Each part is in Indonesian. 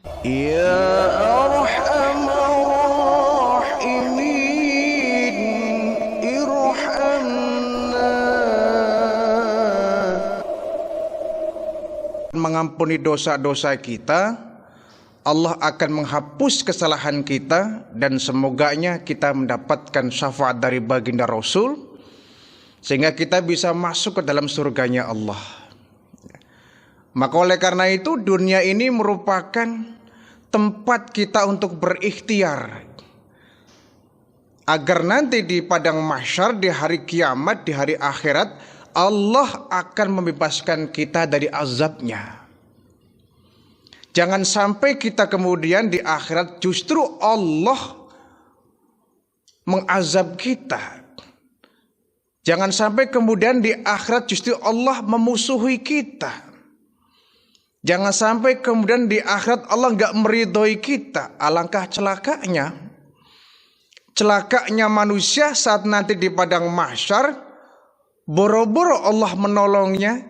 Ya Arhamar Rahimin, irhamna. Mengampuni dosa-dosa kita, Allah akan menghapus kesalahan kita, dan semoganya kita mendapatkan syafaat dari baginda Rasul sehingga kita bisa masuk ke dalam surganya Allah. Maka oleh karena itu dunia ini merupakan tempat kita untuk berikhtiar agar nanti di padang mahsyar, di hari kiamat, di hari akhirat, Allah akan membebaskan kita dari azabnya. Jangan sampai kita kemudian di akhirat justru Allah mengazab kita. Jangan sampai kemudian di akhirat justru Allah memusuhi kita. Jangan sampai kemudian di akhirat Allah nggak meridhoi kita. Alangkah celakanya. Celakanya manusia saat nanti di padang mahsyar, boro-boro Allah menolongnya,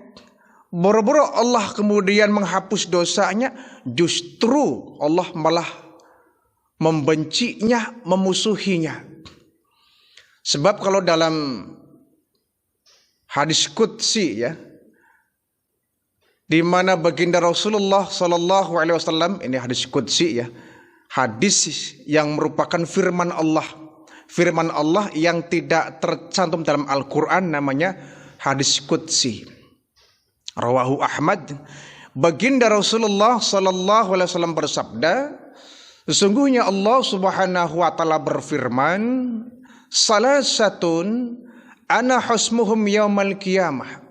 boro-boro Allah kemudian menghapus dosanya, justru Allah malah membencinya, memusuhinya. Sebab kalau dalam hadis qudsi ya, di mana baginda Rasulullah Sallallahu Alaihi Wasallam, ini hadis qudsi ya, hadis yang merupakan firman Allah yang tidak tercantum dalam Al-Quran, namanya hadis qudsi. Rawahu Ahmad. Baginda Rasulullah Sallallahu Alaihi Wasallam bersabda, sesungguhnya Allah Subhanahu Wa Taala berfirman, salasatun ana husmuhum yaumal qiyamah.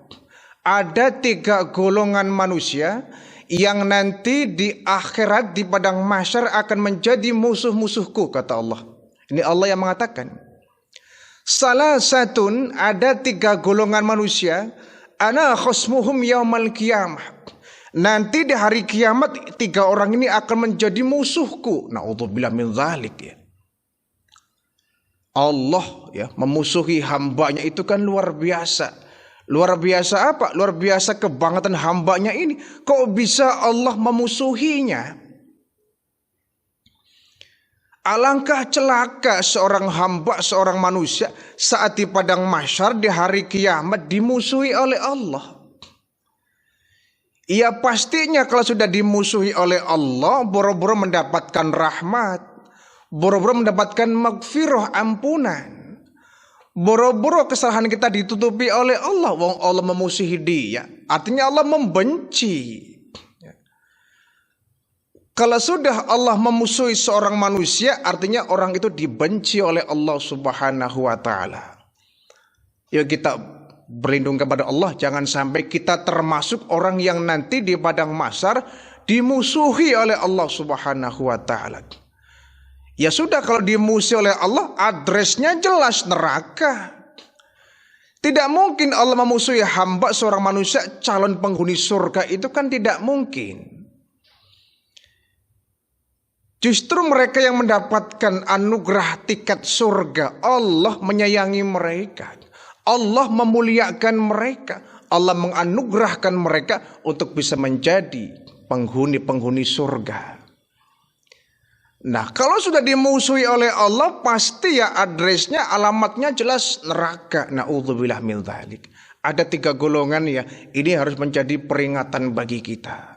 Ada 3 golongan manusia yang nanti di akhirat, di padang mahsyar akan menjadi musuh-musuhku, kata Allah. Ini Allah yang mengatakan. Salasatun, ada 3 golongan manusia, ana khusmuhum yaumal qiyamah. Nanti di hari kiamat 3 orang ini akan menjadi musuhku. Na'udzubillah min dzalik ya. Allah ya memusuhi hambanya itu kan luar biasa. Luar biasa apa? Luar biasa kebangetan hambanya ini. Kok bisa Allah memusuhinya? Alangkah celaka seorang hamba, seorang manusia saat di padang mahsyar di hari kiamat dimusuhi oleh Allah. Ia pastinya kalau sudah dimusuhi oleh Allah, boro-boro mendapatkan rahmat, boro-boro mendapatkan maghfirah, ampunan. Boro-boro kesalahan kita ditutupi oleh Allah. Wong Allah memusuhi dia, artinya Allah membenci. Kalau sudah Allah memusuhi seorang manusia, artinya orang itu dibenci oleh Allah Subhanahu wa Ta'ala. Yuk kita berlindung kepada Allah, jangan sampai kita termasuk orang yang nanti di padang mahsyar dimusuhi oleh Allah Subhanahu wa Ta'ala. Ya sudah, kalau dimusuhi oleh Allah, adresnya jelas neraka. Tidak mungkin Allah memusuhi hamba seorang manusia calon penghuni surga, itu kan tidak mungkin. Justru mereka yang mendapatkan anugerah tiket surga, Allah menyayangi mereka, Allah memuliakan mereka, Allah menganugerahkan mereka untuk bisa menjadi penghuni-penghuni surga. Nah, kalau sudah dimusuhi oleh Allah, pasti ya adresnya, alamatnya jelas neraka. Na'udzubillah min dzalik. Ada 3 golongan ya, ini harus menjadi peringatan bagi kita.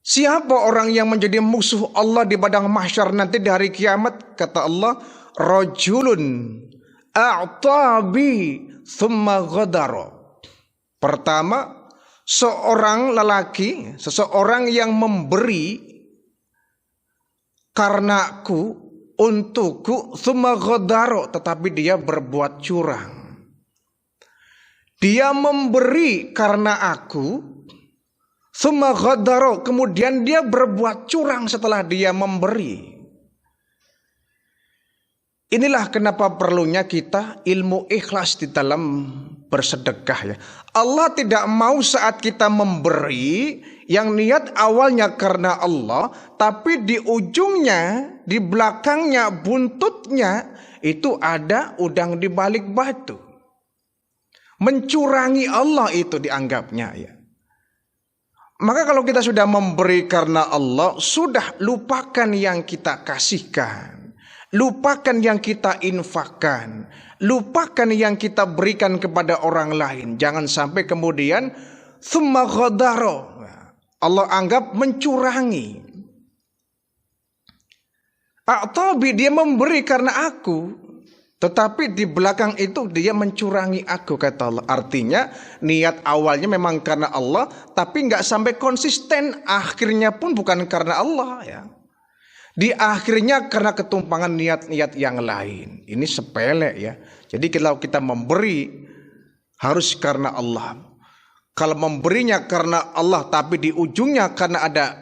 Siapa orang yang menjadi musuh Allah di padang mahsyar nanti di hari kiamat? Kata Allah, rajulun a'tabi thumma ghadara. Pertama, seorang lelaki, seseorang yang memberi karenaku, untukku, thumma ghadara, tetapi dia berbuat curang. Dia memberi karena aku, thumma ghadara, kemudian dia berbuat curang setelah dia memberi. Inilah kenapa perlunya kita ilmu ikhlas di dalam bersedekah ya. Allah tidak mau saat kita memberi yang niat awalnya karena Allah, tapi di ujungnya, di belakangnya, buntutnya itu ada udang di balik batu. Mencurangi Allah itu dianggapnya ya. Maka kalau kita sudah memberi karena Allah, sudah lupakan yang kita kasihkan, lupakan yang kita infakkan, lupakan yang kita berikan kepada orang lain. Jangan sampai kemudian tsumma ghadara, Allah anggap mencurangi. A'tabi, dia memberi karena aku, tetapi di belakang itu dia mencurangi aku, kata Allah. Artinya niat awalnya memang karena Allah, tapi nggak sampai konsisten. Akhirnya pun bukan karena Allah ya. Di akhirnya karena ketumpangan niat-niat yang lain. Ini sepele ya. Jadi kalau kita memberi harus karena Allah. Kalau memberinya karena Allah tapi di ujungnya karena ada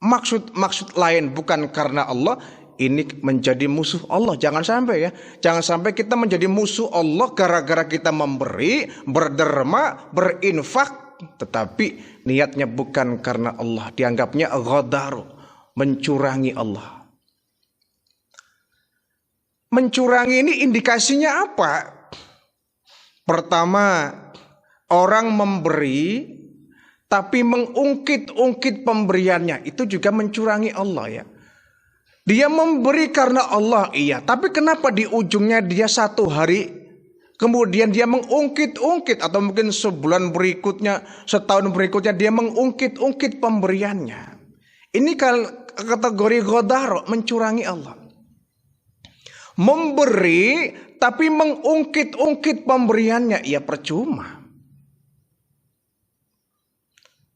maksud lain bukan karena Allah, ini menjadi musuh Allah. Jangan sampai ya. Jangan sampai kita menjadi musuh Allah gara-gara kita memberi, berderma, berinfak, tetapi niatnya bukan karena Allah. Dianggapnya ghadar, mencurangi Allah. Mencurangi ini indikasinya apa? Pertama, orang memberi tapi mengungkit-ungkit pemberiannya, itu juga mencurangi Allah ya. Dia memberi karena Allah, iya. Tapi kenapa di ujungnya dia satu hari kemudian dia mengungkit-ungkit, atau mungkin sebulan berikutnya, setahun berikutnya dia mengungkit-ungkit pemberiannya. Ini kategori ghadar, mencurangi Allah. Memberi tapi mengungkit-ungkit pemberiannya, ya percuma.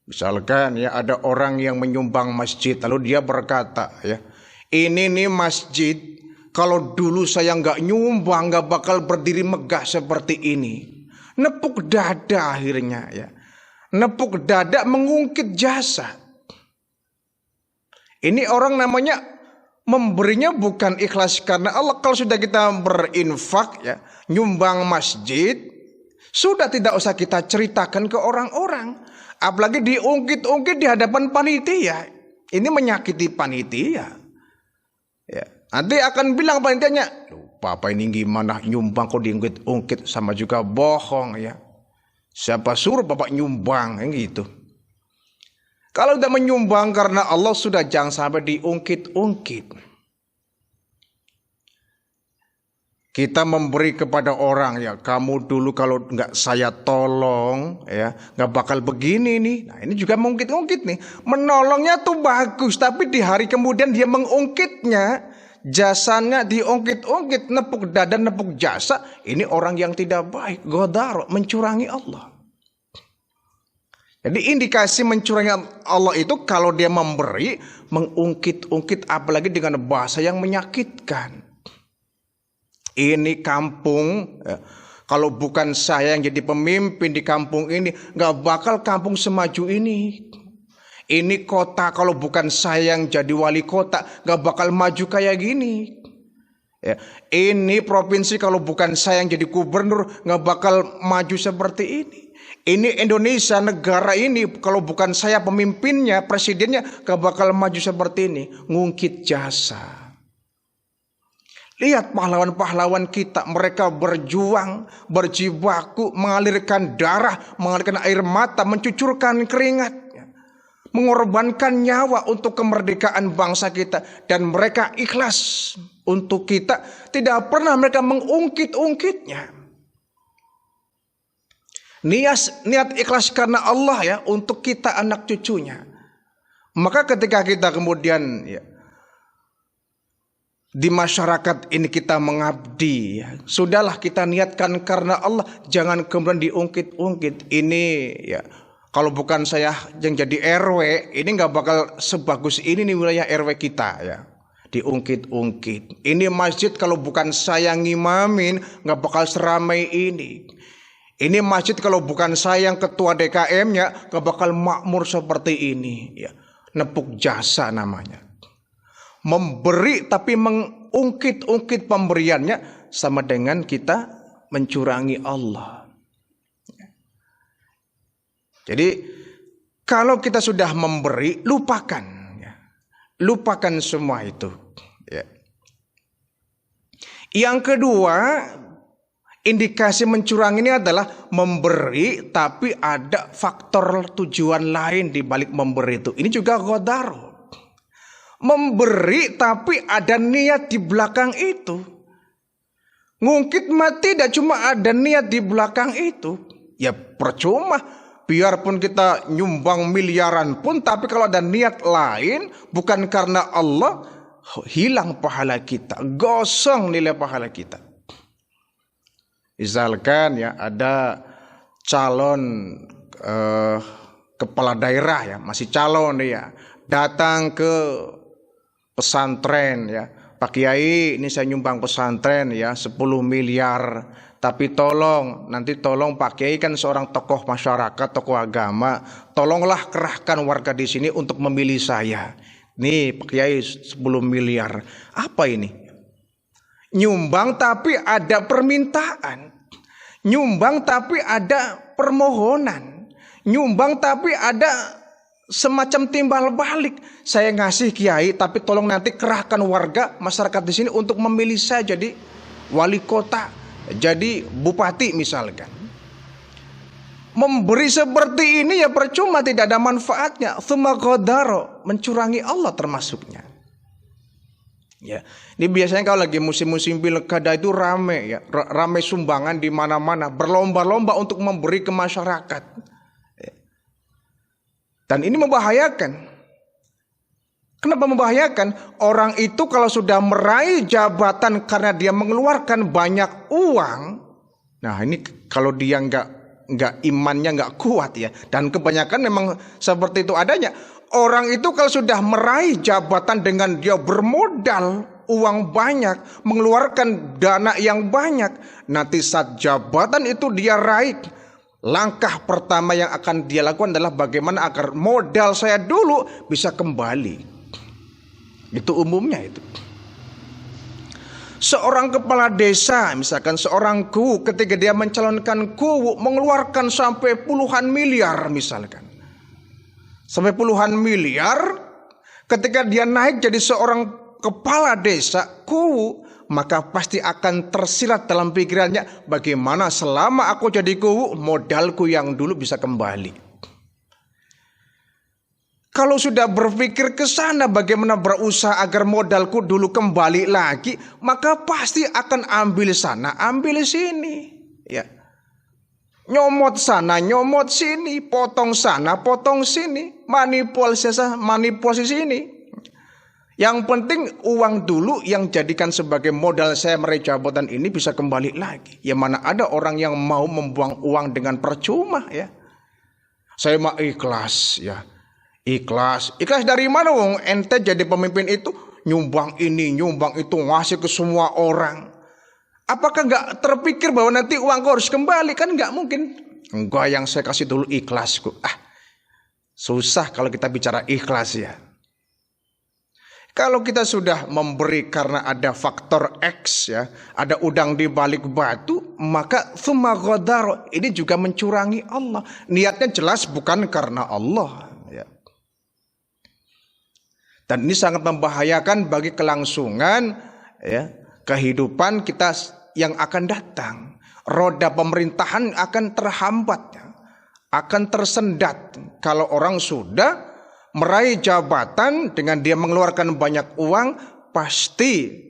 Misalkan ya ada orang yang menyumbang masjid, lalu dia berkata ya, ini nih masjid, kalau dulu saya nggak nyumbang nggak bakal berdiri megah seperti ini. Nepuk dada akhirnya ya. Nepuk dada, mengungkit jasa. Ini orang namanya memberinya bukan ikhlas karena Allah. Kalau sudah kita berinfak ya, nyumbang masjid, sudah tidak usah kita ceritakan ke orang-orang. Apalagi diungkit-ungkit di hadapan panitia. Ini menyakiti panitia. Ya, nanti akan bilang panitianya, Bapak ini gimana nyumbang kok diungkit-ungkit, sama juga bohong ya. Siapa suruh Bapak nyumbang yang gitu. Kalau udah menyumbang karena Allah, sudah jangan sampai diungkit-ungkit. Kita memberi kepada orang ya, kamu dulu kalau nggak saya tolong ya nggak bakal begini nih. Nah ini juga mengungkit-ungkit nih. Menolongnya tuh bagus, tapi di hari kemudian dia mengungkitnya, jasanya diungkit-ungkit, nepuk dada, nepuk jasa. Ini orang yang tidak baik, ghadar, mencurangi Allah. Jadi indikasi mencurangi Allah itu kalau dia memberi, mengungkit-ungkit, apalagi dengan bahasa yang menyakitkan. Ini kampung, kalau bukan saya yang jadi pemimpin di kampung ini, nggak bakal kampung semaju ini. Ini kota, kalau bukan saya yang jadi wali kota, nggak bakal maju kayak gini. Ya. Ini provinsi, kalau bukan saya yang jadi gubernur, nggak bakal maju seperti ini. Ini Indonesia, negara ini, kalau bukan saya pemimpinnya, presidennya, nggak bakal maju seperti ini. Ngungkit jasa. Lihat pahlawan-pahlawan kita, mereka berjuang, berjibaku, mengalirkan darah, mengalirkan air mata, mencucurkan keringat, mengorbankan nyawa untuk kemerdekaan bangsa kita, dan mereka ikhlas untuk kita. Tidak pernah mereka mengungkit-ungkitnya. Niat ikhlas karena Allah ya, untuk kita anak cucunya. Maka ketika kita kemudian ya, di masyarakat ini kita mengabdi ya, sudahlah kita niatkan karena Allah, jangan kemudian diungkit-ungkit. Ini ya, kalau bukan saya yang jadi RW, ini nggak bakal sebagus ini nih wilayah RW kita ya, diungkit-ungkit. Ini masjid kalau bukan saya ngimamin, nggak bakal seramai ini. Ini masjid kalau bukan saya yang ketua DKM-nya, nggak bakal makmur seperti ini ya. Nepuk jasa namanya. Memberi tapi mengungkit-ungkit pemberiannya, sama dengan kita mencurangi Allah. Jadi kalau kita sudah memberi, lupakan ya. Lupakan semua itu ya. Yang kedua, indikasi mencurangi ini adalah memberi tapi ada faktor tujuan lain di balik memberi itu. Ini juga ghodar. Memberi tapi ada niat di belakang itu. Ngungkit mati tidak cuma ada niat di belakang itu. Ya percuma. Biarpun kita nyumbang miliaran pun, tapi kalau ada niat lain bukan karena Allah, hilang pahala kita, gosong nilai pahala kita. Misalkan ya ada calon kepala daerah ya, masih calon ya, datang ke pesantren ya, Pak Kiai ini saya nyumbang pesantren ya 10 miliar, tapi tolong Pak Kiai kan seorang tokoh masyarakat, tokoh agama, tolonglah kerahkan warga di sini untuk memilih saya. Nih Pak Kiai 10 miliar. Apa ini? Nyumbang tapi ada permintaan. Nyumbang tapi ada permohonan. Nyumbang tapi ada semacam timbal balik. Saya ngasih Kiai tapi tolong nanti kerahkan warga masyarakat di sini untuk memilih saya jadi wali kota, jadi bupati misalkan. Memberi seperti ini ya percuma, tidak ada manfaatnya. Tsumma ghadara, mencurangi Allah termasuknya. Ya, ini biasanya kalau lagi musim-musim pilkada itu rame ya, rame sumbangan di mana-mana, berlomba-lomba untuk memberi ke masyarakat. Ya. Dan ini membahayakan. Kenapa membahayakan? Orang itu kalau sudah meraih jabatan karena dia mengeluarkan banyak uang, nah ini kalau dia nggak imannya nggak kuat ya, dan kebanyakan memang seperti itu adanya. Orang itu kalau sudah meraih jabatan dengan dia bermodal uang banyak, mengeluarkan dana yang banyak, nanti saat jabatan itu dia raih, langkah pertama yang akan dia lakukan adalah bagaimana agar modal saya dulu bisa kembali. Itu umumnya itu. Seorang kepala desa, misalkan seorang kuwu, ketika dia mencalonkan kuwu mengeluarkan sampai puluhan miliar misalkan. Sampai puluhan miliar, ketika dia naik jadi seorang kepala desa kuwu, maka pasti akan tersirat dalam pikirannya, bagaimana selama aku jadi kuwu modalku yang dulu bisa kembali. Kalau sudah berpikir ke sana bagaimana berusaha agar modalku dulu kembali lagi, maka pasti akan ambil sana, ambil sini, ya. Nyomot sana, nyomot sini, potong sana, potong sini, manipulasi sini. Yang penting uang dulu yang jadikan sebagai modal saya meraih jabatan ini bisa kembali lagi. Ya mana ada orang yang mau membuang uang dengan percuma ya. Saya mah ikhlas ya. Ikhlas dari mana wong ente jadi pemimpin itu nyumbang ini, nyumbang itu, ngasih ke semua orang. Apakah nggak terpikir bahwa nanti uangku harus kembali? Kan nggak mungkin. Enggak, yang saya kasih dulu ikhlasku. Susah kalau kita bicara ikhlas ya. Kalau kita sudah memberi karena ada faktor X ya, ada udang di balik batu, maka tsumma ghadara, ini juga mencurangi Allah. Niatnya jelas bukan karena Allah. Dan ini sangat membahayakan bagi kelangsungan ya, kehidupan kita yang akan datang. Roda pemerintahan akan terhambat, akan tersendat kalau orang sudah meraih jabatan dengan dia mengeluarkan banyak uang. Pasti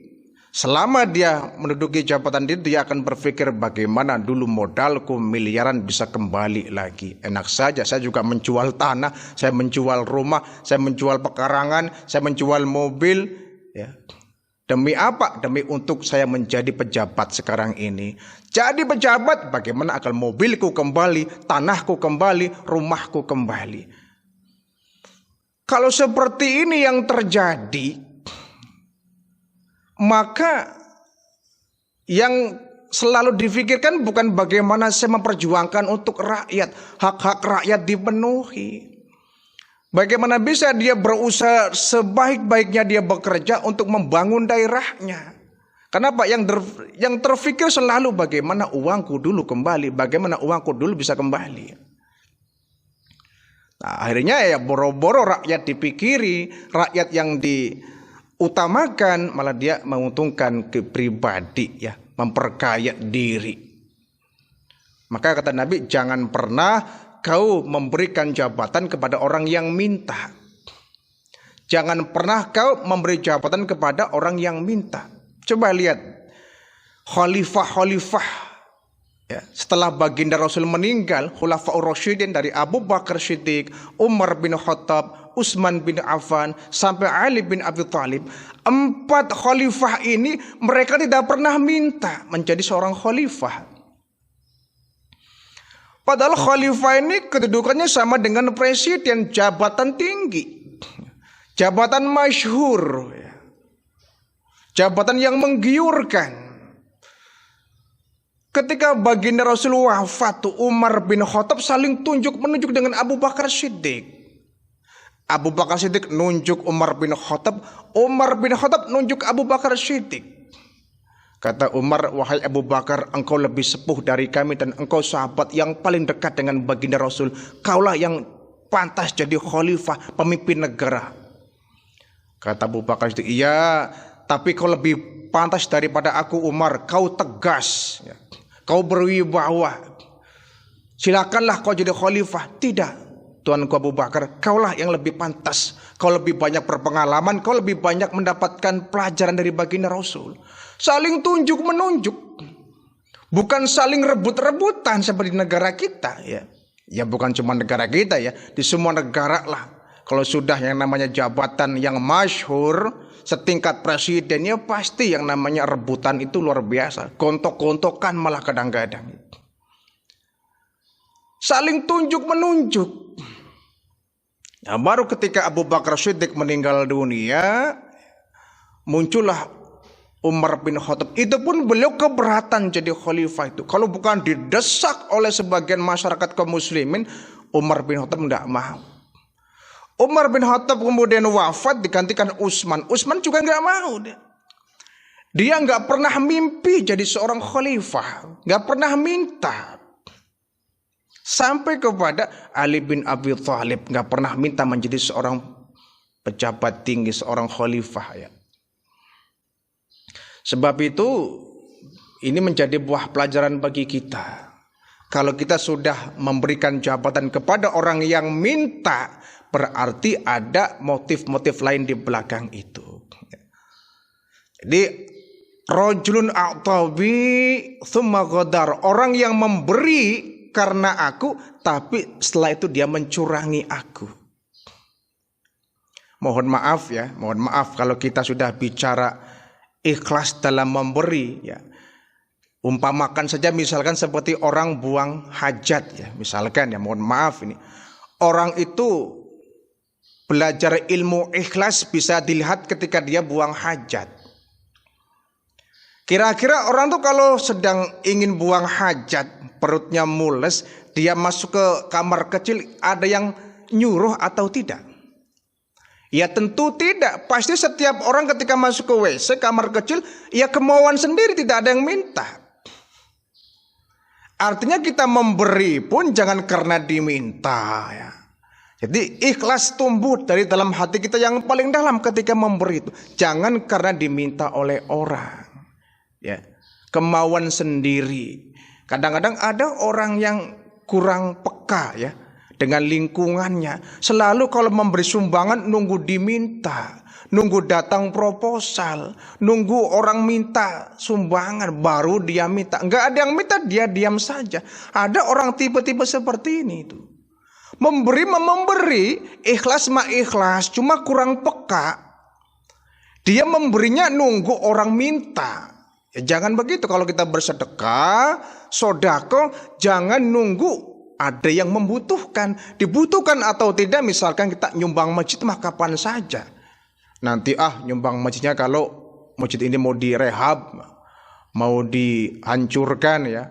selama dia menduduki jabatan itu dia akan berpikir bagaimana dulu modalku miliaran bisa kembali lagi. Enak saja saya juga menjual tanah, saya menjual rumah, saya menjual pekarangan, saya menjual mobil ya. Demi apa? Demi untuk saya menjadi pejabat sekarang ini. Jadi pejabat bagaimana agar mobilku kembali, tanahku kembali, rumahku kembali. Kalau seperti ini yang terjadi, maka yang selalu difikirkan bukan bagaimana saya memperjuangkan untuk rakyat, hak-hak rakyat dipenuhi. Bagaimana bisa dia berusaha sebaik-baiknya dia bekerja untuk membangun daerahnya. Kenapa? Yang terfikir selalu bagaimana uangku dulu kembali, bagaimana uangku dulu bisa kembali. Nah, akhirnya ya boro-boro rakyat dipikiri, rakyat yang diutamakan malah dia menguntungkan ke pribadi ya, memperkaya diri. Maka kata Nabi, jangan pernah kau memberikan jabatan kepada orang yang minta. Jangan pernah kau memberi jabatan kepada orang yang minta. Coba lihat khalifah-khalifah ya, setelah baginda Rasul meninggal, Khulafaur Rasyidin dari Abu Bakar Siddiq, Umar bin Khattab, Utsman bin Affan sampai Ali bin Abi Thalib. 4 khalifah ini mereka tidak pernah minta menjadi seorang khalifah. Padahal khalifah ini kedudukannya sama dengan presiden, jabatan tinggi. Jabatan masyhur, jabatan yang menggiurkan. Ketika baginda Rasul wafat, Umar bin Khattab saling tunjuk-menunjuk dengan Abu Bakar Siddiq. Abu Bakar Siddiq nunjuk Umar bin Khattab, Umar bin Khattab nunjuk Abu Bakar Siddiq. Kata Umar, wahai Abu Bakar, engkau lebih sepuh dari kami dan engkau sahabat yang paling dekat dengan baginda Rasul. Kaulah yang pantas jadi khalifah, pemimpin negara. Kata Abu Bakar Siddiq, iya, tapi kau lebih pantas daripada aku Umar. Kau tegas, kau berwibawa. Silakanlah kau jadi khalifah. Tidak, tuanku Abu Bakar, kaulah yang lebih pantas. Kau lebih banyak berpengalaman, kau lebih banyak mendapatkan pelajaran dari baginda Rasul. Saling tunjuk menunjuk, bukan saling rebut-rebutan seperti negara kita. Ya bukan cuma negara kita ya, di semua negara lah. Kalau sudah yang namanya jabatan yang masyhur setingkat presiden, ya pasti yang namanya rebutan itu luar biasa. Gontok-gontokan malah kadang-kadang. Saling tunjuk menunjuk. Nah, baru ketika Abu Bakar Siddiq meninggal dunia, muncullah Umar bin Khattab. Itu pun beliau keberatan jadi khalifah itu. Kalau bukan didesak oleh sebagian masyarakat kaum muslimin, Umar bin Khattab tidak mau. Umar bin Khattab kemudian wafat, digantikan Utsman. Utsman juga nggak mau. Dia nggak pernah mimpi jadi seorang khalifah, nggak pernah minta. Sampai kepada Ali bin Abi Thalib nggak pernah minta menjadi seorang pejabat tinggi, seorang khalifah ya. Sebab itu ini menjadi buah pelajaran bagi kita. Kalau kita sudah memberikan jabatan kepada orang yang minta, berarti ada motif-motif lain di belakang itu. Jadi rajulun a'tabi tsumma ghadar, orang yang memberi karena aku tapi setelah itu dia mencurangi aku. Mohon maaf ya, mohon maaf kalau kita sudah bicara ikhlas dalam memberi ya. Umpamakan saja misalkan seperti orang buang hajat ya, misalkan ya, mohon maaf ini. Orang itu belajar ilmu ikhlas bisa dilihat ketika dia buang hajat. Kira-kira orang tuh kalau sedang ingin buang hajat, perutnya mules, dia masuk ke kamar kecil, ada yang nyuruh atau tidak? Ya tentu tidak. Pasti setiap orang ketika masuk ke WC kamar kecil, ya kemauan sendiri, tidak ada yang minta. Artinya kita memberi pun jangan karena diminta ya. Jadi ikhlas tumbuh dari dalam hati kita yang paling dalam ketika memberi itu. Jangan karena diminta oleh orang. Ya, kemauan sendiri. Kadang-kadang ada orang yang kurang peka ya dengan lingkungannya. Selalu kalau memberi sumbangan nunggu diminta, nunggu datang proposal, nunggu orang minta sumbangan baru dia minta. Enggak ada yang minta, dia diam saja. Ada orang tipe-tipe seperti ini itu. Memberi, ikhlas mah ikhlas, cuma kurang peka. Dia memberinya nunggu orang minta. Ya, jangan begitu. Kalau kita bersedekah, sodako, jangan nunggu ada yang membutuhkan. Dibutuhkan atau tidak, misalkan kita nyumbang masjid mah kapan saja. Nanti nyumbang masjidnya kalau masjid ini mau direhab, mau dihancurkan ya,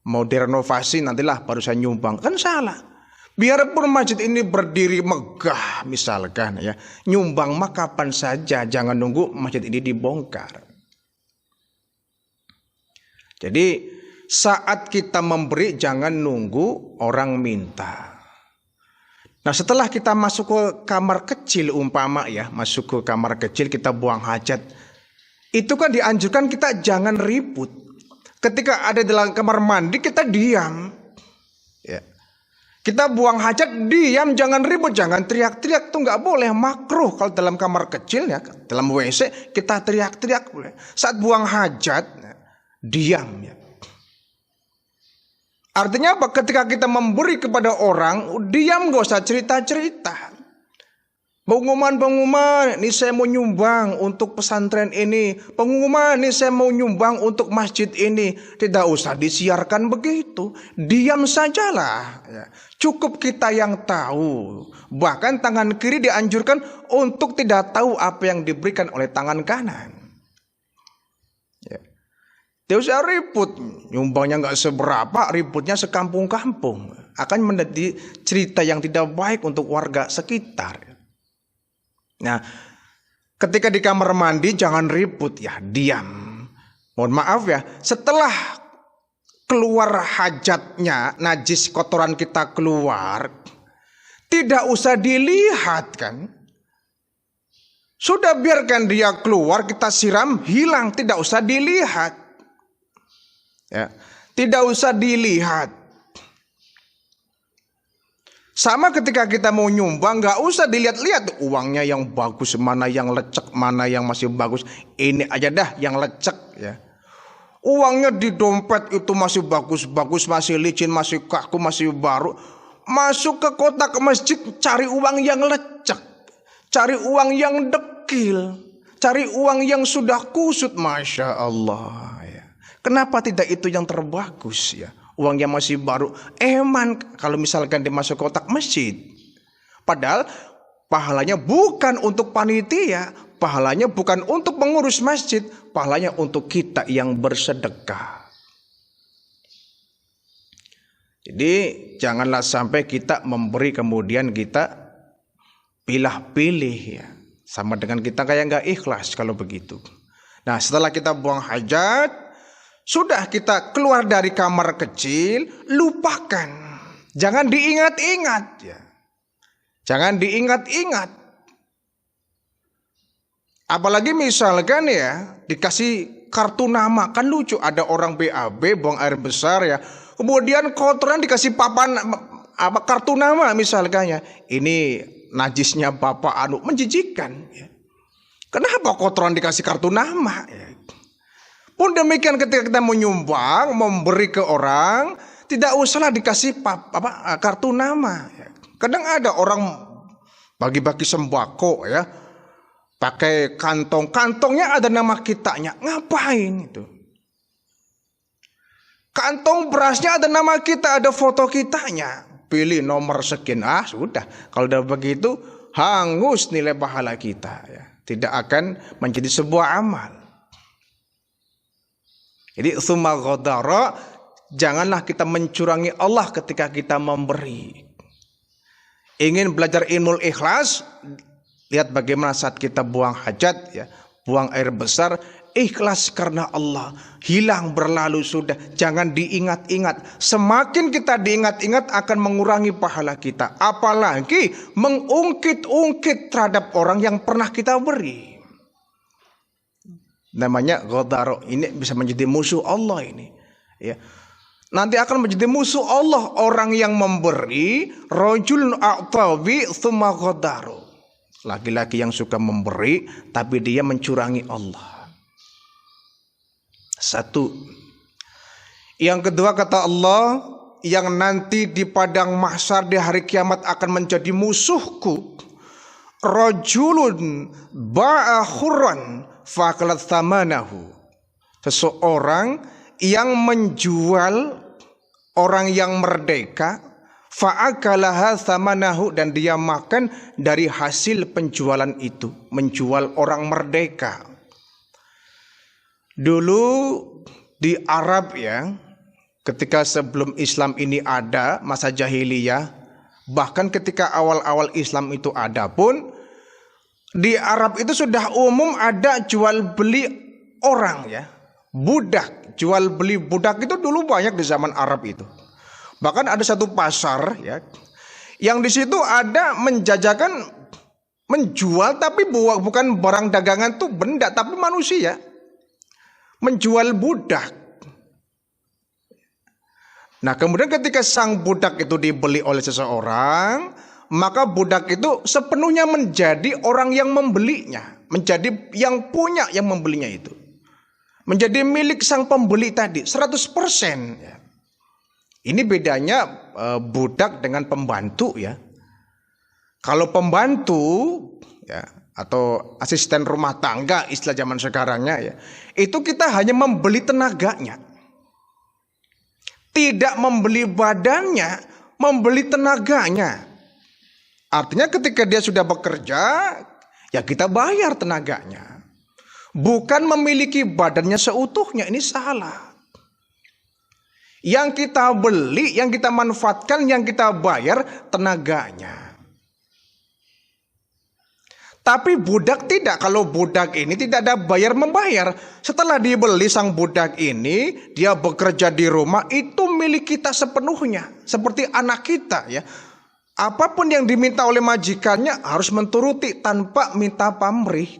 mau direnovasi, nantilah baru saya nyumbang. Kan salah. Biarpun masjid ini berdiri megah misalkan ya, nyumbang mah kapan saja, jangan nunggu masjid ini dibongkar. Jadi saat kita memberi jangan nunggu orang minta. Nah setelah kita masuk ke kamar kecil umpama ya, masuk ke kamar kecil kita buang hajat, itu kan dianjurkan kita jangan ribut. ketika ada dalam kamar mandi kita diam. Ya. Kita buang hajat diam, jangan ribut, jangan teriak-teriak, tuh nggak boleh, makruh. Kalau dalam kamar kecil ya, dalam WC kita teriak-teriak boleh. Saat buang hajat ya, diam ya. Artinya apa? Ketika kita memberi kepada orang, diam, gak usah cerita-cerita. Pengumuman, ini saya mau nyumbang untuk pesantren ini. Pengumuman, ini saya mau nyumbang untuk masjid ini. Tidak usah disiarkan begitu. Diam sajalah. Ya. Cukup kita yang tahu. Bahkan tangan kiri dianjurkan untuk tidak tahu apa yang diberikan oleh tangan kanan. Ya. Tidak usah ribut. Nyumbangnya gak seberapa, ributnya sekampung-kampung. Akan menjadi cerita yang tidak baik untuk warga sekitar. Nah, ketika di kamar mandi jangan ribut ya, diam. Mohon maaf ya, setelah keluar hajatnya, najis kotoran kita keluar, tidak usah dilihat kan. Sudah biarkan dia keluar, kita siram, hilang, tidak usah dilihat. Ya, tidak usah dilihat. Sama ketika kita mau nyumbang, gak usah dilihat-lihat uangnya yang bagus, mana yang lecek, mana yang masih bagus. Ini aja dah yang lecek ya. Uangnya di dompet itu masih bagus-bagus, masih licin, masih kaku, masih baru. Masuk ke kotak masjid, cari uang yang lecek, cari uang yang dekil, cari uang yang sudah kusut, Masya Allah ya. Kenapa tidak itu yang terbagus ya? Uang yang masih baru, eman kalau misalkan dimasuk kotak masjid. Padahal pahalanya bukan untuk panitia, pahalanya bukan untuk pengurus masjid, pahalanya untuk kita yang bersedekah. Jadi janganlah sampai kita memberi kemudian kita pilih-pilih ya. Sama dengan kita kayak nggak ikhlas kalau begitu. Nah, setelah kita buang hajat, sudah kita keluar dari kamar kecil, lupakan. Jangan diingat-ingat ya. Jangan diingat-ingat. Apalagi misalkan ya, dikasih kartu nama, kan lucu, ada orang BAB buang air besar ya. Kemudian kotoran dikasih papan kartu nama misalkan ya. Ini najisnya Bapak anu, menjijikan ya. Kenapa kotoran dikasih kartu nama ya? Pun demikian ketika kita menyumbang, memberi ke orang, tidak usahlah dikasih kartu nama. Kadang ada orang bagi-bagi sembako ya, pakai kantongnya ada nama kitanya, ngapain itu? Kantong berasnya ada nama kita, ada foto kitanya, pilih nomor sekian, sudah. Kalau udah begitu, hangus nilai pahala kita ya. Tidak akan menjadi sebuah amal. Jadi tsumma ghadara, janganlah kita mencurangi Allah ketika kita memberi. Ingin belajar ilmu ikhlas, lihat bagaimana saat kita buang hajat ya, buang air besar, ikhlas karena Allah, hilang berlalu sudah, jangan diingat-ingat. Semakin kita diingat-ingat akan mengurangi pahala kita, apalagi mengungkit-ungkit terhadap orang yang pernah kita beri. Namanya ghadaro, ini bisa menjadi musuh Allah ini ya. Nanti akan menjadi musuh Allah orang yang memberi, rajulun a'tabi tsumma ghadaro. Laki-laki yang suka memberi tapi dia mencurangi Allah. Satu. Yang kedua kata Allah, yang nanti di padang mahsyar di hari kiamat akan menjadi musuhku, rajulun ba'a khurran faqalat thamanahu. Seseorang yang menjual orang yang merdeka, fa'akalaha thamanahu, dan dia makan dari hasil penjualan itu, menjual orang merdeka. Dulu di Arab ya, ketika sebelum Islam ini ada, masa jahiliyah, bahkan ketika awal-awal Islam itu ada pun, di Arab itu sudah umum ada jual beli orang ya, budak, jual beli budak itu dulu banyak di zaman Arab itu. Bahkan ada satu pasar ya, yang di situ ada menjajakan, menjual tapi bukan barang dagangan tuh benda tapi manusia, menjual budak. Nah, kemudian ketika sang budak itu dibeli oleh seseorang, maka budak itu sepenuhnya menjadi orang yang membelinya, menjadi yang punya yang membelinya itu. Menjadi milik sang pembeli tadi 100%. Ya. Ini bedanya budak dengan pembantu ya. Kalau pembantu ya, atau asisten rumah tangga istilah zaman sekarangnya ya, itu kita hanya membeli tenaganya. Tidak membeli badannya, membeli tenaganya. Artinya ketika dia sudah bekerja, ya kita bayar tenaganya. Bukan memiliki badannya seutuhnya, ini salah. Yang kita beli, yang kita manfaatkan, yang kita bayar tenaganya. Tapi budak tidak. Kalau budak ini tidak ada bayar membayar. Setelah dibeli sang budak ini, dia bekerja di rumah, itu milik kita sepenuhnya. Seperti anak kita ya. Apapun yang diminta oleh majikannya harus menturuti tanpa minta pamrih.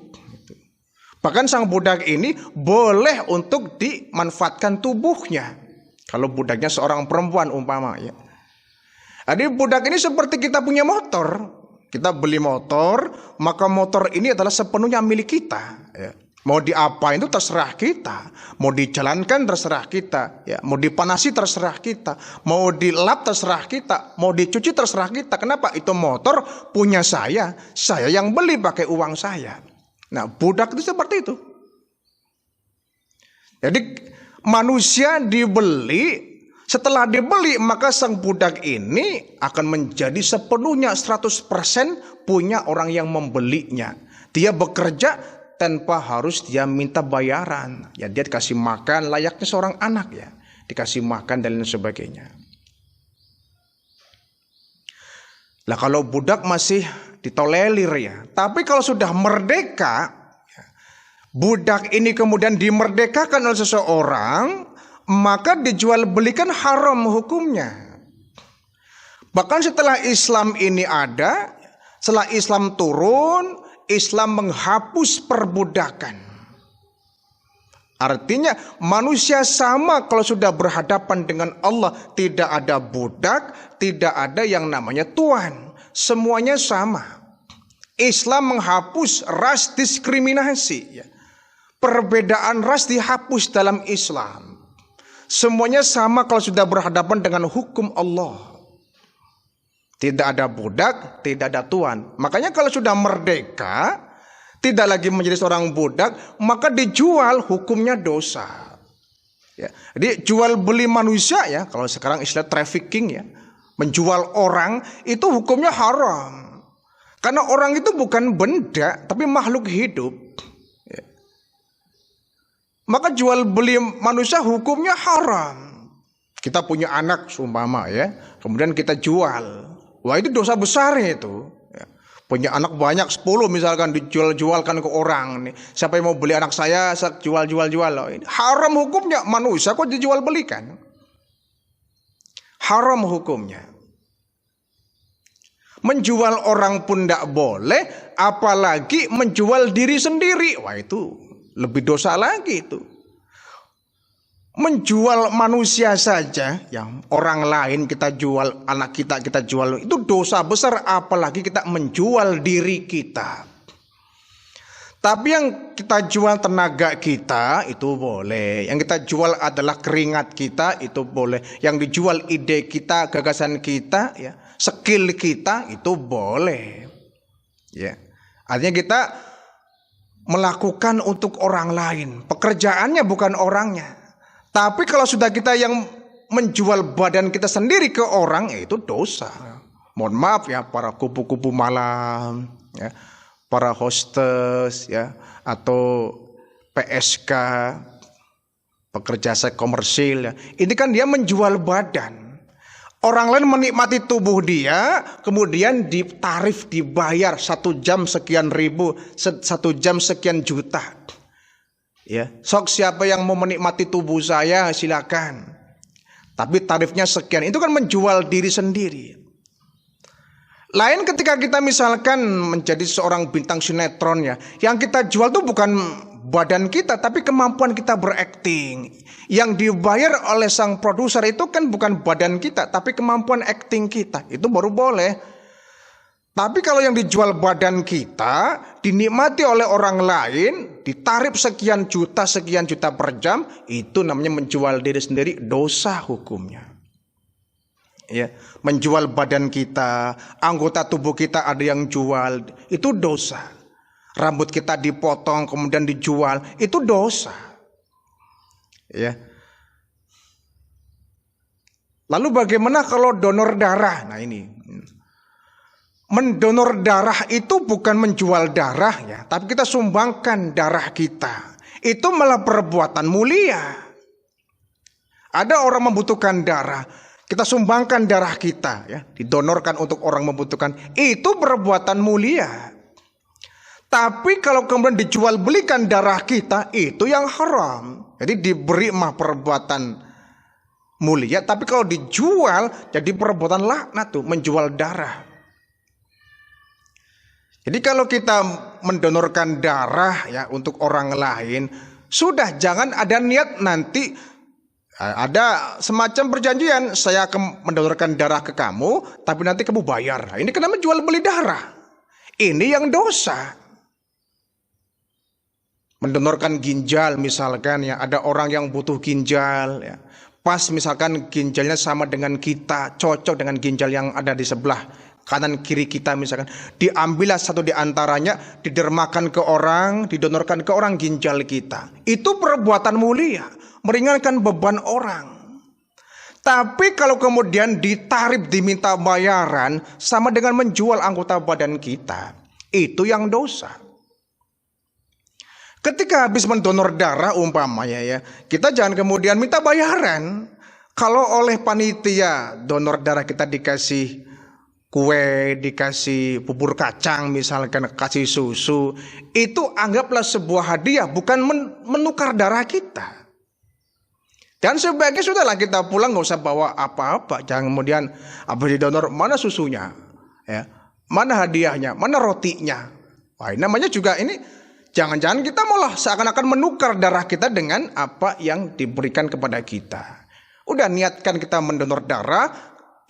Bahkan sang budak ini boleh untuk dimanfaatkan tubuhnya. Kalau budaknya seorang perempuan umpama ya. Jadi budak ini seperti kita punya motor. Kita beli motor, maka motor ini adalah sepenuhnya milik kita. Ya. Mau diapain itu terserah kita. Mau dijalankan terserah kita. Ya. Mau dipanasi terserah kita. Mau dilap terserah kita. Mau dicuci terserah kita. Kenapa? Itu motor punya saya. Saya yang beli pakai uang saya. Nah, budak itu seperti itu. Jadi manusia dibeli. Setelah dibeli, maka sang budak ini akan menjadi sepenuhnya 100% punya orang yang membelinya. Dia bekerja tanpa harus dia minta bayaran. Ya, dia dikasih makan layaknya seorang anak ya. Dikasih makan dan lain sebagainya. Lah kalau budak masih ditolerir ya. Tapi kalau sudah merdeka, budak ini kemudian dimerdekakan oleh seseorang, maka dijual belikan haram hukumnya. Bahkan setelah Islam ini ada, setelah Islam turun, Islam menghapus perbudakan. Artinya manusia sama kalau sudah berhadapan dengan Allah. Tidak ada budak, tidak ada yang namanya tuan. Semuanya sama. Islam menghapus ras diskriminasi. Perbedaan ras dihapus dalam Islam. Semuanya sama kalau sudah berhadapan dengan hukum Allah. Tidak ada budak, tidak ada tuan. Makanya kalau sudah merdeka, tidak lagi menjadi seorang budak, maka dijual hukumnya dosa. Ya. Jadi jual beli manusia ya, kalau sekarang istilah trafficking ya, menjual orang itu hukumnya haram. Karena orang itu bukan benda, tapi makhluk hidup. Maka jual beli manusia hukumnya haram. Kita punya anak seumpama ya, kemudian kita jual. Wah itu dosa besar itu. Ya. Punya anak banyak 10 misalkan dijual-jualkan ke orang. Nih. Siapa yang mau beli anak saya jual-jual. Ini haram hukumnya. Manusia kok dijual belikan. Haram hukumnya. Menjual orang pun tidak boleh, apalagi menjual diri sendiri. Wah itu lebih dosa lagi itu. Menjual manusia saja, yang orang lain kita jual, anak kita jual, itu dosa besar, apalagi kita menjual diri kita. Tapi yang kita jual tenaga kita itu boleh. Yang kita jual adalah keringat kita, itu boleh. Yang dijual ide kita, gagasan kita, ya, skill kita, itu boleh. Ya. Artinya kita melakukan untuk orang lain. Pekerjaannya bukan orangnya. Tapi kalau sudah kita yang menjual badan kita sendiri ke orang, ya itu dosa. Mohon maaf ya para kupu-kupu malam, ya, para hostess, ya, atau PSK, pekerja seks komersil. Ya. Ini kan dia menjual badan. Orang lain menikmati tubuh dia, kemudian ditarif, dibayar 1 jam sekian ribu, 1 jam sekian juta. Ya, sok siapa yang mau menikmati tubuh saya silakan. Tapi tarifnya sekian, itu kan menjual diri sendiri. Lain ketika kita misalkan menjadi seorang bintang sinetron ya, yang kita jual tuh bukan badan kita, tapi kemampuan kita berakting. Yang dibayar oleh sang produser itu kan bukan badan kita, tapi kemampuan akting kita. Itu baru boleh. Tapi kalau yang dijual badan kita, dinikmati oleh orang lain, ditarif sekian juta per jam, itu namanya menjual diri sendiri, dosa hukumnya. Ya, menjual badan kita, anggota tubuh kita ada yang jual, itu dosa. Rambut kita dipotong kemudian dijual, itu dosa. Ya. Lalu bagaimana kalau donor darah? Nah ini. Mendonor darah itu bukan menjual darah ya, tapi kita sumbangkan darah kita. Itu malah perbuatan mulia. Ada orang membutuhkan darah, kita sumbangkan darah kita ya, didonorkan untuk orang membutuhkan. Itu perbuatan mulia. Tapi kalau kemudian dijual belikan darah kita, itu yang haram. Jadi diberi mah perbuatan mulia, tapi kalau dijual jadi perbuatan laknat tuh, menjual darah. Jadi kalau kita mendonorkan darah ya untuk orang lain, sudah jangan ada niat nanti ada semacam perjanjian, saya akan mendonorkan darah ke kamu, tapi nanti kamu bayar. Nah, ini karena menjual beli darah. Ini yang dosa. Mendonorkan ginjal misalkan ya, ada orang yang butuh ginjal ya. Pas misalkan ginjalnya sama dengan kita, cocok dengan ginjal yang ada di sebelah kanan kiri kita misalkan, diambillah satu di antaranya, didermakan ke orang, didonorkan ke orang ginjal kita. Itu perbuatan mulia, meringankan beban orang. Tapi kalau kemudian ditarif, diminta bayaran, sama dengan menjual anggota badan kita, itu yang dosa. Ketika habis mendonor darah umpamanya ya, kita jangan kemudian minta bayaran. Kalau oleh panitia donor darah kita dikasih kue, dikasih bubur kacang misalkan, kasih susu, itu anggaplah sebuah hadiah, bukan menukar darah kita. Dan sebaiknya sudahlah kita pulang, nggak usah bawa apa-apa. Jangan kemudian habis didonor, mana susunya, ya, mana hadiahnya, mana rotinya. Wah, ini namanya juga ini, jangan-jangan kita malah seakan-akan menukar darah kita dengan apa yang diberikan kepada kita. Udah niatkan kita mendonor darah,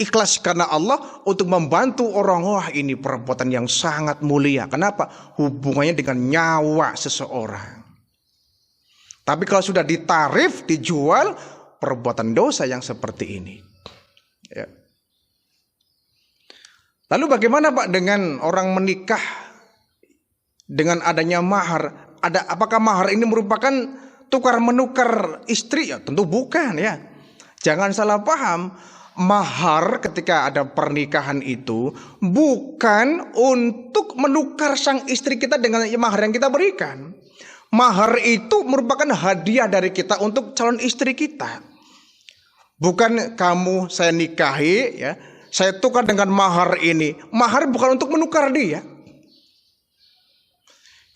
ikhlas karena Allah untuk membantu orang. Wah, ini perbuatan yang sangat mulia. Kenapa? Hubungannya dengan nyawa seseorang. Tapi kalau sudah ditarif, dijual, perbuatan dosa yang seperti ini ya. Lalu bagaimana Pak dengan orang menikah dengan adanya mahar? Apakah mahar ini merupakan tukar menukar istri? Ya tentu bukan ya. Jangan salah paham. Mahar ketika ada pernikahan itu bukan untuk menukar sang istri kita dengan mahar yang kita berikan. Mahar itu merupakan hadiah dari kita untuk calon istri kita. Bukan kamu saya nikahi ya, saya tukar dengan mahar ini. Mahar bukan untuk menukar dia.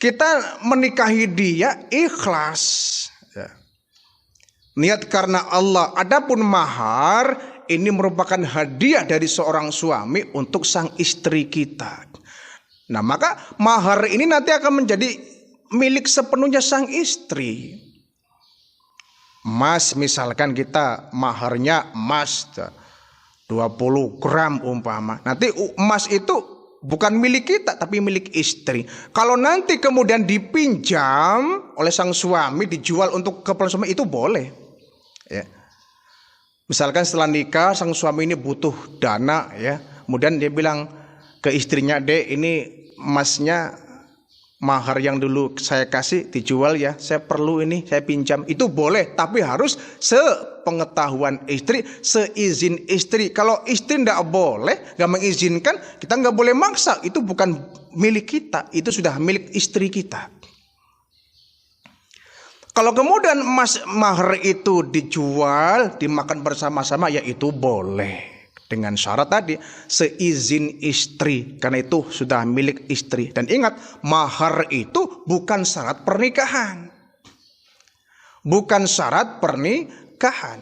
Kita menikahi dia ikhlas ya. Niat karena Allah. Adapun mahar ini merupakan hadiah dari seorang suami untuk sang istri kita. Nah, maka mahar ini nanti akan menjadi milik sepenuhnya sang istri. Emas misalkan kita maharnya emas 20 gram umpama. Nanti emas itu bukan milik kita tapi milik istri. Kalau nanti kemudian dipinjam oleh sang suami, dijual untuk keperluan suami, itu boleh. Ya. Misalkan setelah nikah sang suami ini butuh dana ya, kemudian dia bilang ke istrinya, "Dek, ini emasnya mahar yang dulu saya kasih dijual ya, saya perlu ini, saya pinjam." Itu boleh, tapi harus sepengetahuan istri, seizin istri. Kalau istri tidak boleh, nggak mengizinkan, kita nggak boleh maksa. Itu bukan milik kita, itu sudah milik istri kita. Kalau kemudian emas mahar itu dijual, dimakan bersama-sama, ya itu boleh. Dengan syarat tadi, seizin istri. Karena itu sudah milik istri. Dan ingat, mahar itu bukan syarat pernikahan. Bukan syarat pernikahan.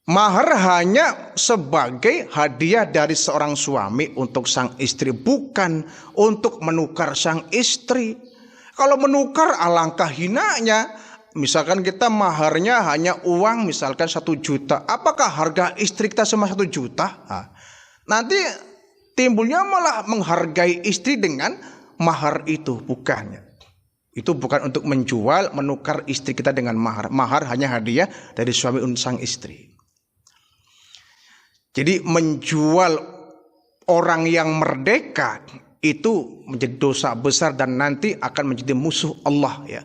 Mahar hanya sebagai hadiah dari seorang suami untuk sang istri. Bukan untuk menukar sang istri. Kalau menukar alangkah hinanya. Misalkan kita maharnya hanya uang misalkan 1 juta. Apakah harga istri kita sama 1 juta? Nanti timbulnya malah menghargai istri dengan mahar itu. Bukannya. Itu bukan untuk menjual, menukar istri kita dengan mahar. Mahar hanya hadiah dari suami untuk sang istri. Jadi menjual orang yang merdeka itu menjadi dosa besar dan nanti akan menjadi musuh Allah ya.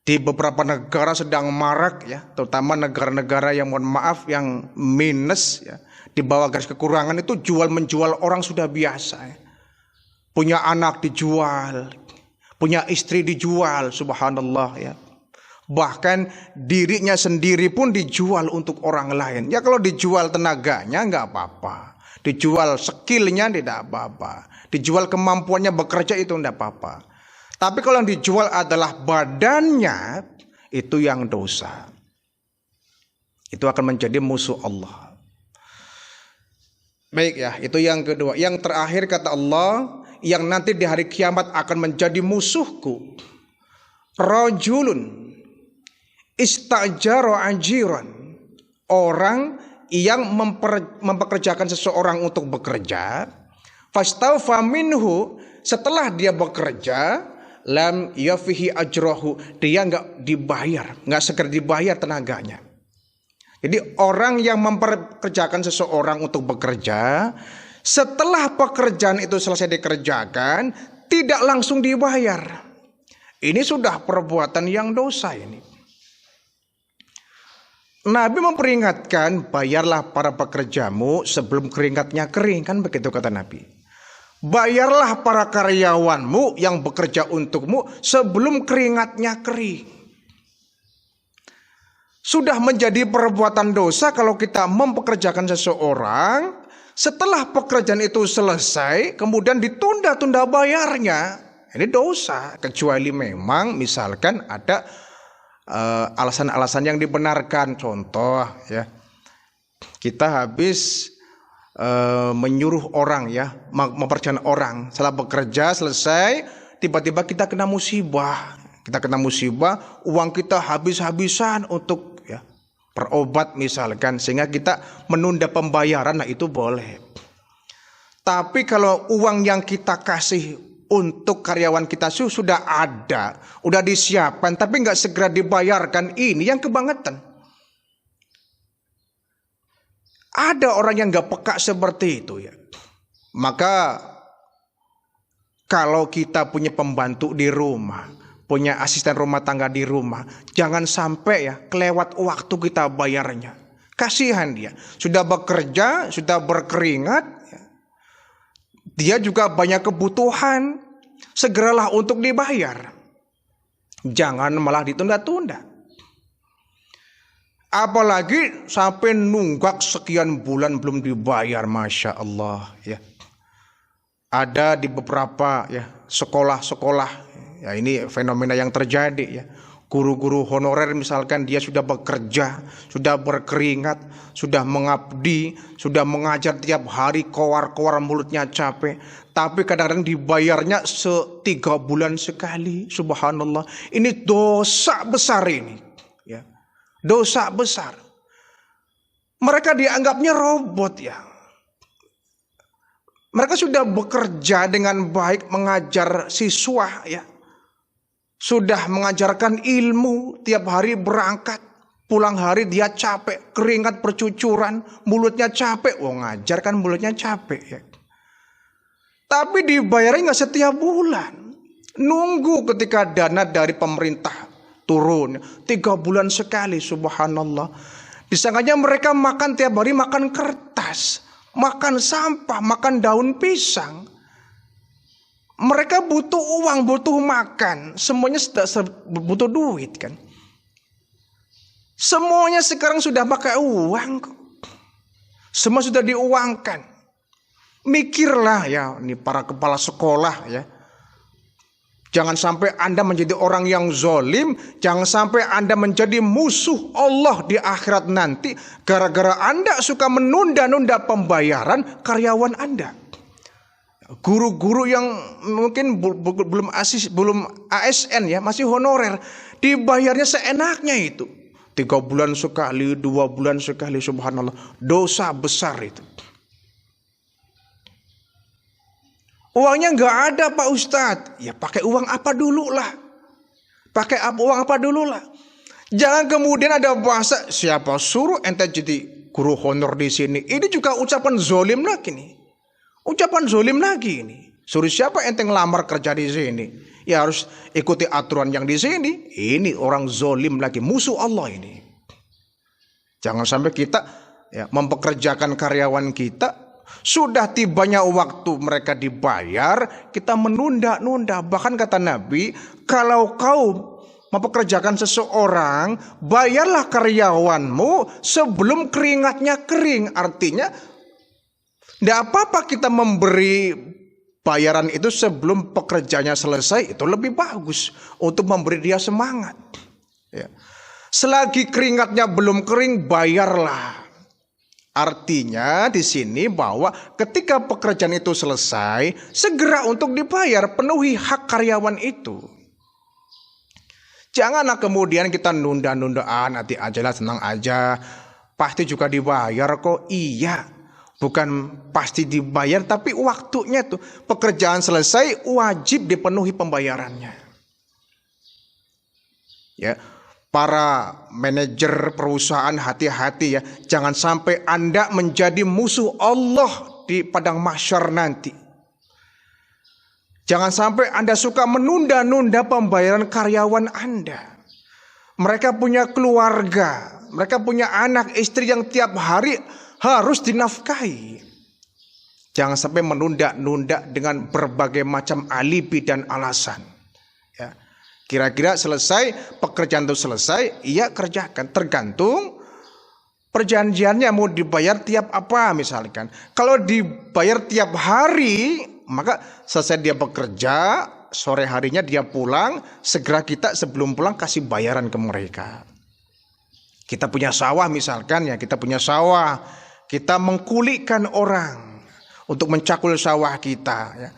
Di beberapa negara sedang marak ya, terutama negara-negara yang mohon maaf yang minus ya, di bawah garis kekurangan itu jual menjual orang sudah biasa ya. Punya anak dijual, punya istri dijual, subhanallah ya. Bahkan dirinya sendiri pun dijual untuk orang lain. Ya kalau dijual tenaganya nggak apa-apa, dijual skillnya tidak apa-apa, dijual kemampuannya bekerja itu tidak apa-apa. Tapi kalau yang dijual adalah badannya, itu yang dosa. Itu akan menjadi musuh Allah. Baik ya, itu yang kedua. Yang terakhir kata Allah, yang nanti di hari kiamat akan menjadi musuhku. Rajulun istajaro ajiran. Orang yang mempekerjakan seseorang untuk bekerja. Fastawfa minhu, setelah dia bekerja, lam yafihi ajrohu, dia nggak dibayar, nggak segera dibayar tenaganya. Jadi orang yang mempekerjakan seseorang untuk bekerja, setelah pekerjaan itu selesai dikerjakan, tidak langsung dibayar. Ini sudah perbuatan yang dosa ini. Nabi memperingatkan, bayarlah para pekerjamu sebelum keringatnya kering, kan begitu kata Nabi. Bayarlah para karyawanmu yang bekerja untukmu sebelum keringatnya kering. Sudah menjadi perbuatan dosa kalau kita mempekerjakan seseorang, setelah pekerjaan itu selesai, kemudian ditunda-tunda bayarnya. Ini dosa, kecuali memang misalkan ada alasan-alasan yang dibenarkan. Contoh ya, kita habis menyuruh orang ya, memperkerjakan orang, setelah bekerja selesai, tiba-tiba kita kena musibah. Kita kena musibah, uang kita habis-habisan untuk ya berobat misalkan, sehingga kita menunda pembayaran, nah itu boleh. Tapi kalau uang yang kita kasih untuk karyawan kita sudah ada, udah disiapkan, tapi nggak segera dibayarkan, ini yang kebangetan. Ada orang yang nggak peka seperti itu ya. Maka kalau kita punya pembantu di rumah, punya asisten rumah tangga di rumah, jangan sampai ya kelewat waktu kita bayarnya. Kasihan dia, sudah bekerja, sudah berkeringat ya. Dia juga banyak kebutuhan, segeralah untuk dibayar. Jangan malah ditunda-tunda. Apalagi sampai nunggak sekian bulan belum dibayar, Masya Allah ya. Ada di beberapa ya sekolah-sekolah ya, ini fenomena yang terjadi ya. Guru-guru honorer misalkan dia sudah bekerja, sudah berkeringat, sudah mengabdi, sudah mengajar tiap hari, kowar-kowar mulutnya capek, tapi kadang-kadang dibayarnya 3 bulan sekali. Subhanallah, ini dosa besar ini ya. Dosa besar. Mereka dianggapnya robot ya. Mereka sudah bekerja dengan baik, mengajar siswa ya. Sudah mengajarkan ilmu, tiap hari berangkat, pulang hari dia capek, keringat bercucuran, mulutnya capek. Ngajar kan mulutnya capek ya. Tapi dibayarnya nggak setiap bulan. Nunggu ketika dana dari pemerintah turun 3 bulan sekali, subhanallah. Disangkanya mereka makan tiap hari, makan kertas, makan sampah, makan daun pisang. Mereka butuh uang, butuh makan, semuanya butuh duit kan. Semuanya sekarang sudah pakai uang kok. Semua sudah diuangkan. Mikirlah ya, ini para kepala sekolah ya. Jangan sampai Anda menjadi orang yang zolim. Jangan sampai Anda menjadi musuh Allah di akhirat nanti, gara-gara Anda suka menunda-nunda pembayaran karyawan Anda. Guru-guru yang mungkin belum ASN ya, masih honorer, dibayarnya seenaknya itu. 3 bulan sekali, 2 bulan sekali, subhanallah. Dosa besar itu. Uangnya nggak ada Pak Ustadz. Ya pakai uang apa dulu lah. Uang apa dulu lah. Jangan kemudian ada bahasa, siapa suruh ente jadi guru honor di sini. Ini juga ucapan zolim lagi nih. Ucapan zolim lagi ini. Suruh siapa ente ngelamar kerja di sini? Ya harus ikuti aturan yang di sini. Ini orang zolim lagi, musuh Allah ini. Jangan sampai kita ya, mempekerjakan karyawan kita, sudah tibanya waktu mereka dibayar, kita menunda-nunda. Bahkan kata Nabi, kalau kau mempekerjakan seseorang, bayarlah karyawanmu sebelum keringatnya kering. Artinya, tidak apa-apa kita memberi bayaran itu sebelum pekerjaannya selesai, itu lebih bagus untuk memberi dia semangat. Ya. Selagi keringatnya belum kering, bayarlah. Artinya di sini bahwa ketika pekerjaan itu selesai, segera untuk dibayar, penuhi hak karyawan itu. Janganlah kemudian kita nunda-nunda, nanti aja lah, senang aja, pasti juga dibayar kok. Iya. Bukan pasti dibayar, tapi waktunya tuh pekerjaan selesai wajib dipenuhi pembayarannya. Ya, para manajer perusahaan hati-hati ya, jangan sampai Anda menjadi musuh Allah di padang mahsyar nanti. Jangan sampai Anda suka menunda-nunda pembayaran karyawan Anda. Mereka punya keluarga, mereka punya anak, istri yang tiap hari harus dinafkahi. Jangan sampai menunda-nunda dengan berbagai macam alibi dan alasan. Ya. Kira-kira selesai, pekerjaan itu selesai, iya kerjakan. Tergantung perjanjiannya mau dibayar tiap apa misalkan. Kalau dibayar tiap hari, maka selesai dia bekerja, sore harinya dia pulang, segera kita sebelum pulang kasih bayaran ke mereka. Kita punya sawah misalkan ya, kita punya sawah. Kita mengkulikan orang untuk mencakul sawah kita. Ya.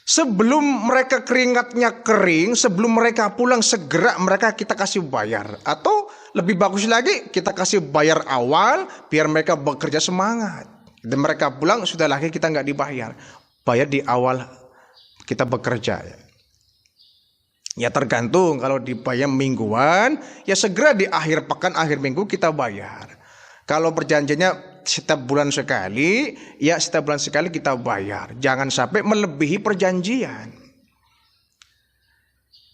Sebelum mereka keringatnya kering, sebelum mereka pulang segera mereka kita kasih bayar. Atau lebih bagus lagi kita kasih bayar awal biar mereka bekerja semangat. Dan mereka pulang sudah lagi kita nggak dibayar. Bayar di awal kita bekerja. Ya tergantung, kalau dibayar mingguan ya segera di akhir pekan, akhir minggu kita bayar. Kalau perjanjiannya setiap bulan sekali, ya setiap bulan sekali kita bayar. Jangan sampai melebihi perjanjian.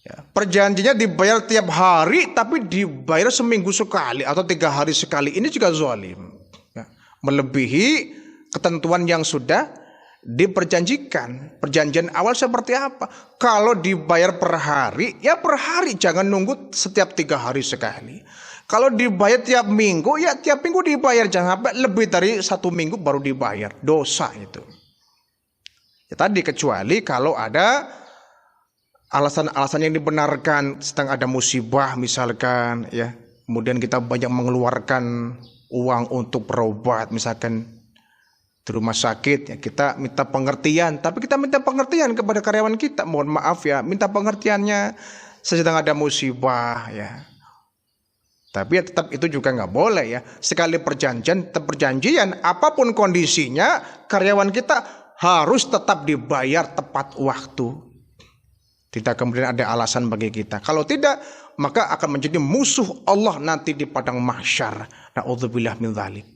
Ya, perjanjiannya dibayar tiap hari, tapi dibayar seminggu sekali atau 3 hari sekali. Ini juga zalim. Ya, melebihi ketentuan yang sudah diperjanjikan. Perjanjian awal seperti apa? Kalau dibayar per hari, ya per hari. Jangan nunggu setiap 3 hari sekali. Kalau dibayar tiap minggu, ya tiap minggu dibayar. Jangan sampai lebih dari 1 minggu baru dibayar. Dosa itu. Ya tadi kecuali kalau ada alasan-alasan yang dibenarkan, sedang ada musibah misalkan, ya. Kemudian kita banyak mengeluarkan uang untuk berobat, misalkan di rumah sakit, ya kita minta pengertian. Tapi kita minta pengertian kepada karyawan kita. Mohon maaf ya, minta pengertiannya sedang ada musibah, ya. Tapi ya tetap itu juga nggak boleh ya. Sekali perjanjian, tetap perjanjian. Apapun kondisinya, karyawan kita harus tetap dibayar tepat waktu. Tidak kemudian ada alasan bagi kita. Kalau tidak, maka akan menjadi musuh Allah nanti di padang mahsyar. Na'udzubillah min dzalik.